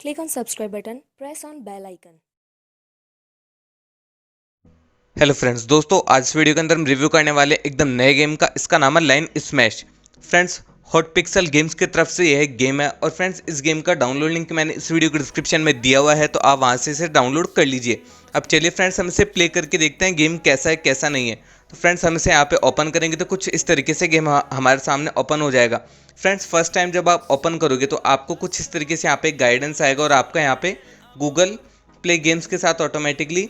Click on subscribe button, press on bell icon. Hello friends, दोस्तों आज इस video के अंदर हम रिव्यू करने वाले एकदम नए गेम का। इसका नाम है line smash. Friends, hot pixel games की तरफ से यह गेम है और फ्रेंड्स इस गेम का डाउनलोड लिंक मैंने इस वीडियो के डिस्क्रिप्शन में दिया हुआ है, तो आप वहां से इसे डाउनलोड कर लीजिए। अब चलिए फ्रेंड्स, हम इसे प्ले करके देखते हैं गेम कैसा है कैसा नहीं है। तो फ्रेंड्स, हम इसे यहाँ पे ओपन करेंगे तो कुछ इस तरीके से गेम हमारे सामने ओपन हो जाएगा। फ्रेंड्स, फर्स्ट टाइम जब आप ओपन करोगे तो आपको कुछ इस तरीके से यहाँ पे गाइडेंस आएगा और आपका यहाँ पे गूगल प्ले गेम्स के साथ ऑटोमेटिकली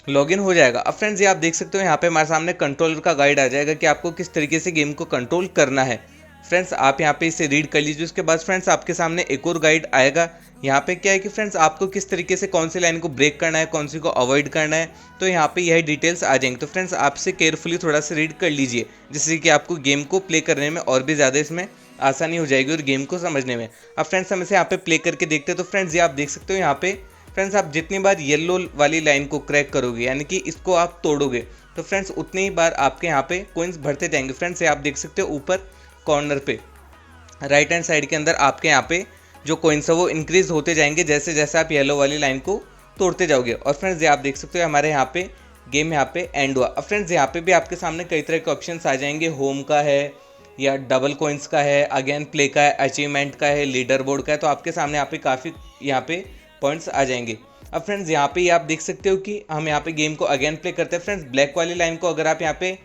लॉगिन हो जाएगा। अब फ्रेंड्स, ये आप देख सकते हो यहाँ पे हमारे सामने कंट्रोलर का गाइड आ जाएगा कि आपको किस तरीके से गेम को कंट्रोल करना है। फ्रेंड्स, आप यहाँ पे इसे रीड कर लीजिए। उसके बाद फ्रेंड्स आपके सामने एक और गाइड आएगा। यहाँ पे क्या है कि फ्रेंड्स आपको किस तरीके से कौन सी लाइन को ब्रेक करना है, कौन सी को अवॉइड करना है, तो यहाँ पे यही डिटेल्स आ जाएंगे। तो फ्रेंड्स, आपसे केयरफुली थोड़ा सा रीड कर लीजिए, जिससे कि आपको गेम को प्ले करने में और भी ज़्यादा इसमें आसानी हो जाएगी और गेम को समझने में। अब फ्रेंड्स, हम इसे यहाँ पे प्ले करके देखते हैं। तो फ्रेंड्स, ये आप देख सकते हो यहाँ पे फ्रेंड्स, आप जितनी बार येलो वाली लाइन को क्रैक करोगे, यानी कि इसको आप तोड़ोगे, तो फ्रेंड्स उतनी ही बार आपके यहाँ पे कोइंस बढ़ते जाएंगे। फ्रेंड्स, ये आप देख सकते हो ऊपर कॉर्नर पे राइट हैंड साइड के अंदर आपके यहाँ पे जो कोइंस है वो इंक्रीज होते जाएंगे जैसे जैसे आप येलो वाली लाइन को तोड़ते जाओगे। और फ्रेंड्स, ये आप देख सकते हो हमारे यहाँ पे गेम यहाँ पे एंड हुआ। अब फ्रेंड्स, यहाँ पे भी आपके सामने कई तरह के ऑप्शंस आ जाएंगे। होम का है या डबल कोइंस का है, अगेन प्ले का है, अचीवमेंट का है, लीडर बोर्ड का है। तो आपके सामने यहाँ पे काफ़ी यहाँ पे पॉइंट्स आ जाएंगे। अब फ्रेंड्स, यहाँ पे आप देख सकते हो कि हम यहाँ पे गेम को अगेन प्ले करते हैं। फ्रेंड्स, ब्लैक वाली लाइन को अगर आप यहाँ पे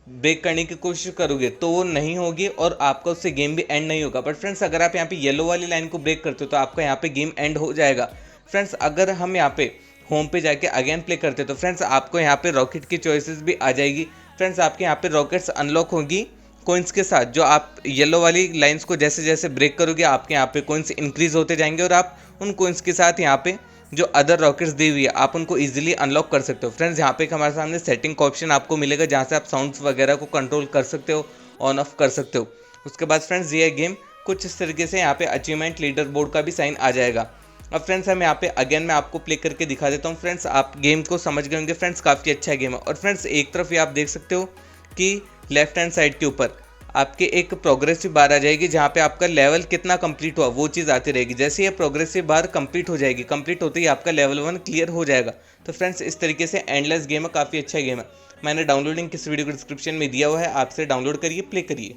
ब्रेक करने की कोशिश करोगे तो वो नहीं होगी और आपका उससे गेम भी एंड नहीं होगा। बट फ्रेंड्स, अगर आप यहाँ पे येलो वाली लाइन को ब्रेक करते हो तो आपका यहाँ पे गेम एंड हो जाएगा। फ्रेंड्स, अगर हम यहाँ पे होम पे जाके अगेन प्ले करते हो तो फ्रेंड्स आपको यहाँ पे रॉकेट की चॉइसेस भी आ जाएगी। फ्रेंड्स, आपके यहाँ पे रॉकेट्स अनलॉक होगी कोइंस के साथ। जो आप येलो वाली लाइंस को जैसे जैसे ब्रेक करोगे आपके यहाँ पे कोइंस इंक्रीज होते जाएंगे और आप उन कोइंस के साथ यहाँ पे जो अदर रॉकेट्स दी हुई है आप उनको इजीली अनलॉक कर सकते हो। फ्रेंड्स, यहाँ पे एक हमारे सामने सेटिंग का ऑप्शन आपको मिलेगा जहाँ से आप साउंड्स वगैरह को कंट्रोल कर सकते हो, ऑन ऑफ कर सकते हो। उसके बाद फ्रेंड्स, ये गेम कुछ इस तरीके से यहाँ पे अचीवमेंट लीडर बोर्ड का भी साइन आ जाएगा। अब फ्रेंड्स, हम यहाँ पे अगेन मैं आपको प्ले करके दिखा देता हूँ। फ्रेंड्स, आप गेम को समझ गए होंगे। फ्रेंड्स, काफ़ी अच्छा गेम है। और फ्रेंड्स, एक तरफ ये आप देख सकते हो कि लेफ्ट हैंड साइड के ऊपर आपके एक प्रोग्रेसिव बार आ जाएगी जहाँ पे आपका लेवल कितना कंप्लीट हुआ वो चीज़ आती रहेगी। जैसे ये प्रोग्रेसिव बार कंप्लीट हो जाएगी, कंप्लीट होते ही आपका लेवल 1 क्लियर हो जाएगा। तो फ्रेंड्स, इस तरीके से एंडलेस गेम है, काफ़ी अच्छा गेम है। मैंने डाउनलोडिंग किस वीडियो को डिस्क्रिप्शन में दिया हुआ है, आपसे डाउनलोड करिए, प्ले करिए।